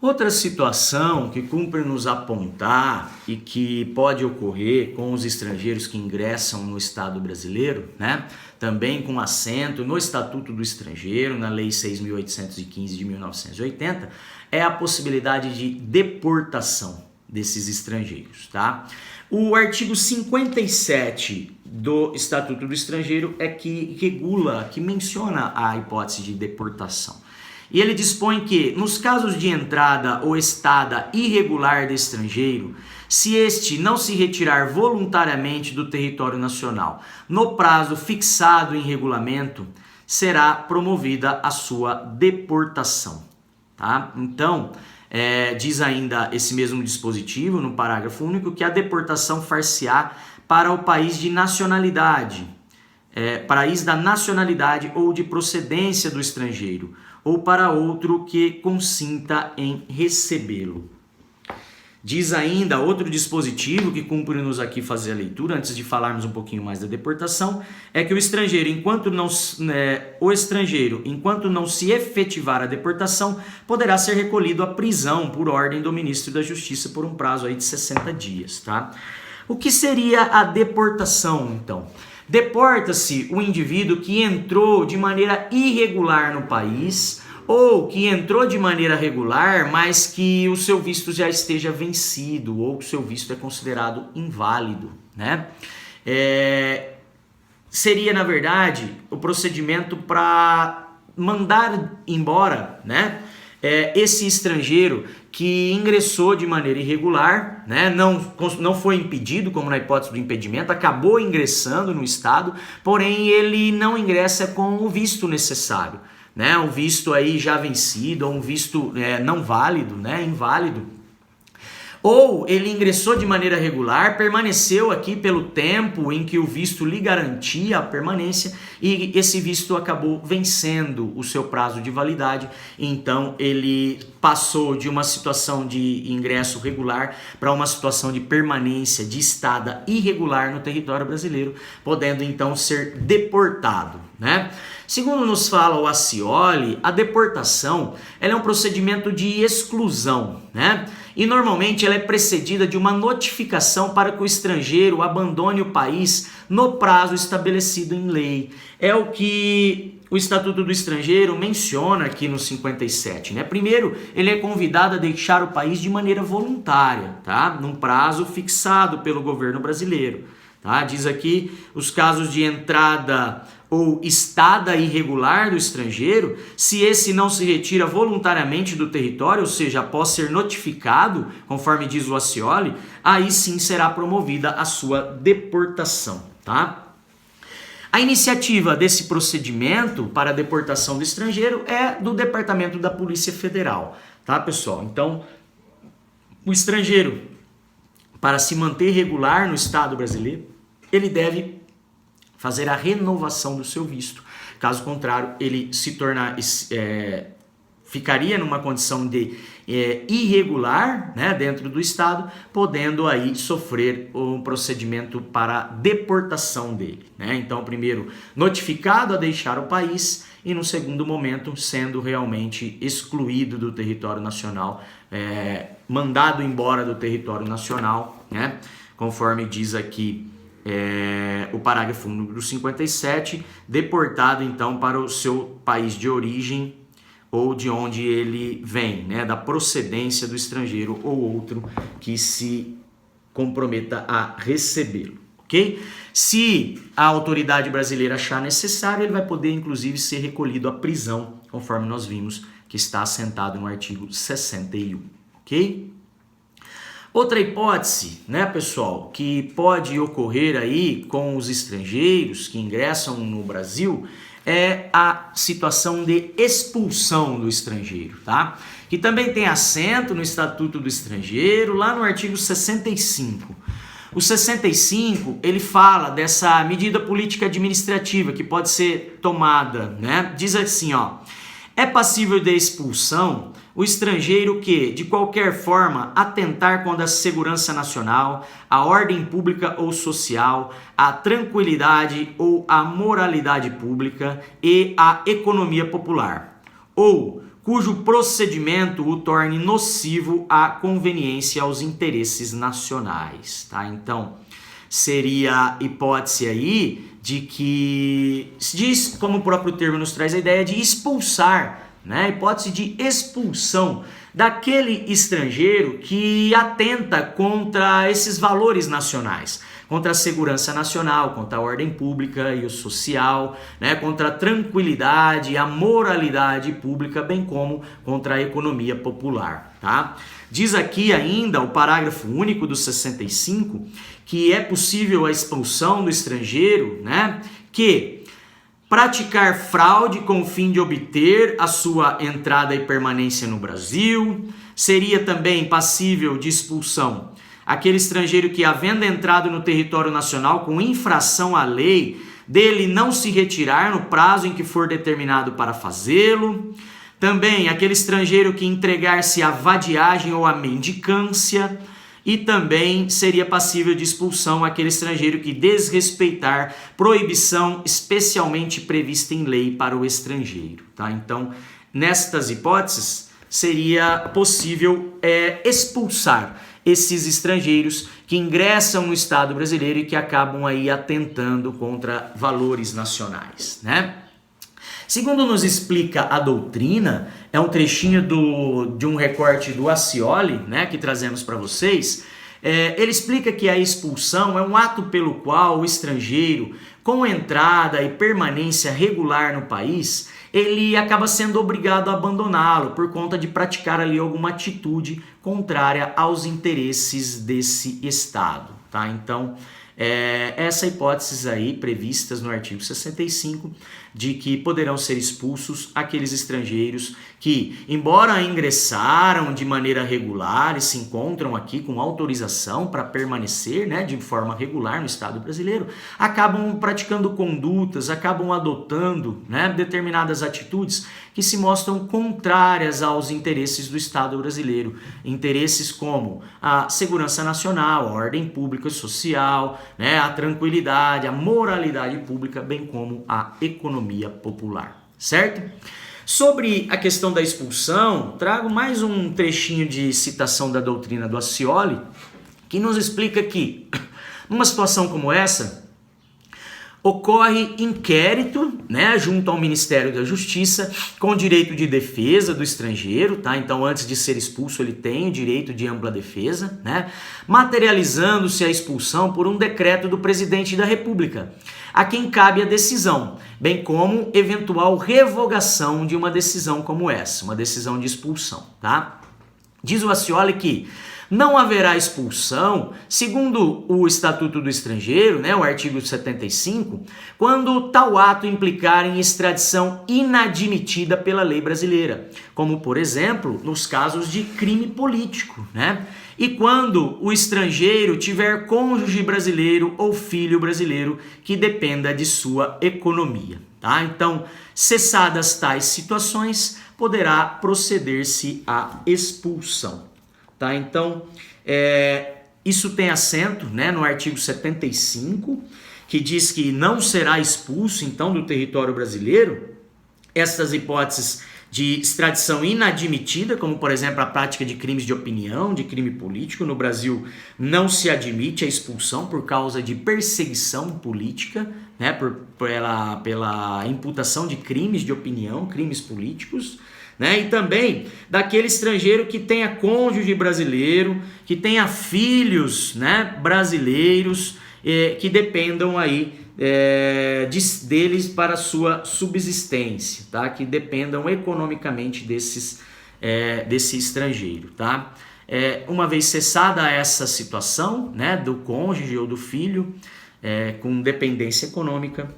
Outra situação que cumpre nos apontar e que pode ocorrer com os estrangeiros que ingressam no Estado brasileiro, né? Também com assento no Estatuto do Estrangeiro, na Lei 6.815 de 1980, é a possibilidade de deportação desses estrangeiros, tá? O artigo 57 do Estatuto do Estrangeiro é que regula, que menciona a hipótese de deportação. E ele dispõe que, nos casos de entrada ou estada irregular de estrangeiro, se este não se retirar voluntariamente do território nacional no prazo fixado em regulamento, será promovida a sua deportação. Tá? Então, diz ainda esse mesmo dispositivo, no parágrafo único, que a deportação far-se-á para o país de nacionalidade, país da nacionalidade ou de procedência do estrangeiro, ou para outro que consinta em recebê-lo. Diz ainda outro dispositivo que cumpre-nos aqui fazer a leitura, antes de falarmos um pouquinho mais da deportação, é que o estrangeiro, enquanto não se efetivar a deportação, poderá ser recolhido à prisão por ordem do ministro da Justiça por um prazo aí de 60 dias, tá? O que seria a deportação, então? Deporta-se o indivíduo que entrou de maneira irregular no país ou que entrou de maneira regular, mas que o seu visto já esteja vencido ou que o seu visto é considerado inválido, né? Seria, na verdade, o procedimento para mandar embora, né? Esse estrangeiro que ingressou de maneira irregular, né, não foi impedido, como na hipótese do impedimento, acabou ingressando no Estado, porém ele não ingressa com o visto necessário, né, um visto aí já vencido, ou um visto não válido, né, inválido. Ou ele ingressou de maneira regular, permaneceu aqui pelo tempo em que o visto lhe garantia a permanência e esse visto acabou vencendo o seu prazo de validade, então ele passou de uma situação de ingresso regular para uma situação de permanência, de estada irregular no território brasileiro, podendo então ser deportado, né? Segundo nos fala o Accioli, a deportação ela é um procedimento de exclusão, né? E normalmente ela é precedida de uma notificação para que o estrangeiro abandone o país no prazo estabelecido em lei. É o que o Estatuto do Estrangeiro menciona aqui no 57, né? Primeiro, ele é convidado a deixar o país de maneira voluntária, tá? Num prazo fixado pelo governo brasileiro, tá? Diz aqui os casos de entrada ou estada irregular do estrangeiro, se esse não se retira voluntariamente do território, ou seja, após ser notificado, conforme diz o Accioli, aí sim será promovida a sua deportação, tá? A iniciativa desse procedimento para a deportação do estrangeiro é do Departamento da Polícia Federal, tá, pessoal? Então, o estrangeiro, para se manter regular no Estado brasileiro, ele deve fazer a renovação do seu visto. Caso contrário, ele ficaria numa condição de irregular, né, dentro do Estado, podendo aí sofrer um procedimento para deportação dele, né? Então, primeiro, notificado a deixar o país e no segundo momento, sendo realmente excluído do território nacional, mandado embora do território nacional, né? Conforme diz aqui o parágrafo número 57, deportado então para o seu país de origem ou de onde ele vem, né, da procedência do estrangeiro ou outro que se comprometa a recebê-lo, ok? Se a autoridade brasileira achar necessário, ele vai poder inclusive ser recolhido à prisão, conforme nós vimos que está assentado no artigo 61, ok? Outra hipótese, né, pessoal, que pode ocorrer aí com os estrangeiros que ingressam no Brasil é a situação de expulsão do estrangeiro, tá? Que também tem assento no Estatuto do Estrangeiro, lá no artigo 65. O 65, ele fala dessa medida política administrativa que pode ser tomada, né? Diz assim, ó: é passível de expulsão o estrangeiro que, de qualquer forma, atentar contra a segurança nacional, a ordem pública ou social, a tranquilidade ou a moralidade pública e a economia popular, ou cujo procedimento o torne nocivo à conveniência aos interesses nacionais, tá? Então, seria a hipótese aí de que, diz, como o próprio termo nos traz a ideia de expulsar, né? Hipótese de expulsão daquele estrangeiro que atenta contra esses valores nacionais, contra a segurança nacional, contra a ordem pública e o social, né? Contra a tranquilidade e a moralidade pública, bem como contra a economia popular, tá? Diz aqui ainda o parágrafo único do 65 que é possível a expulsão do estrangeiro, né? Que praticar fraude com o fim de obter a sua entrada e permanência no Brasil. Seria também passível de expulsão aquele estrangeiro que, havendo entrado no território nacional com infração à lei, dele não se retirar no prazo em que for determinado para fazê-lo. Também aquele estrangeiro que entregar-se à vadiagem ou à mendicância. E também seria passível de expulsão aquele estrangeiro que desrespeitar proibição especialmente prevista em lei para o estrangeiro, tá? Então, nestas hipóteses, seria possível expulsar esses estrangeiros que ingressam no Estado brasileiro e que acabam aí atentando contra valores nacionais, né? Segundo nos explica a doutrina, é um trechinho de um recorte do Accioli, né, que trazemos para vocês. Ele explica que a expulsão é um ato pelo qual o estrangeiro, com entrada e permanência regular no país, ele acaba sendo obrigado a abandoná-lo por conta de praticar ali alguma atitude contrária aos interesses desse Estado, tá? Então, essa hipótese aí previstas no artigo 65 de que poderão ser expulsos aqueles estrangeiros que, embora ingressaram de maneira regular e se encontram aqui com autorização para permanecer, né, de forma regular no Estado brasileiro, acabam praticando condutas, acabam adotando, né, determinadas atitudes que se mostram contrárias aos interesses do Estado brasileiro. Interesses como a segurança nacional, a ordem pública e social, né, a tranquilidade, a moralidade pública, bem como a economia popular, certo? Sobre a questão da expulsão, trago mais um trechinho de citação da doutrina do Accioli, que nos explica que, numa situação como essa, ocorre inquérito, né, junto ao Ministério da Justiça, com direito de defesa do estrangeiro, tá? Então, antes de ser expulso, ele tem o direito de ampla defesa, né? Materializando-se a expulsão por um decreto do presidente da República, a quem cabe a decisão, bem como eventual revogação de uma decisão como essa, uma decisão de expulsão, tá? Diz o Accioli que não haverá expulsão, segundo o Estatuto do Estrangeiro, né, o artigo 75, quando tal ato implicar em extradição inadmitida pela lei brasileira, como, por exemplo, nos casos de crime político, né? E quando o estrangeiro tiver cônjuge brasileiro ou filho brasileiro que dependa de sua economia, tá? Então, cessadas tais situações, poderá proceder-se à expulsão. Tá? Então, isso tem assento, né, no artigo 75, que diz que não será expulso, então, do território brasileiro estas hipóteses de extradição inadmitida, como, por exemplo, a prática de crimes de opinião, de crime político. No Brasil, não se admite a expulsão por causa de perseguição política, né, pela imputação de crimes de opinião, crimes políticos, né? E também daquele estrangeiro que tenha cônjuge brasileiro, que tenha filhos, né, brasileiros, que dependam aí deles para a sua subsistência, tá? Que dependam economicamente desse estrangeiro, tá? Uma vez cessada essa situação, né, do cônjuge ou do filho com dependência econômica,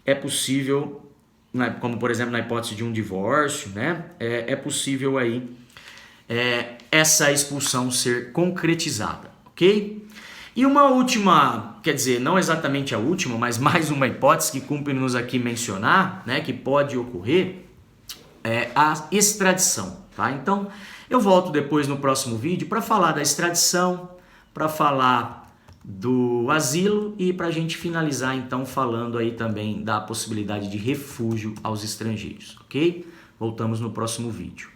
é possível, como por exemplo na hipótese de um divórcio, né, é possível aí essa expulsão ser concretizada, ok? E uma última, quer dizer, não exatamente a última, mas mais uma hipótese que cumpre-nos aqui mencionar, né, que pode ocorrer, é a extradição, tá? Então, eu volto depois no próximo vídeo para falar da extradição, para falar do asilo e para a gente finalizar então falando aí também da possibilidade de refúgio aos estrangeiros, ok? Voltamos no próximo vídeo.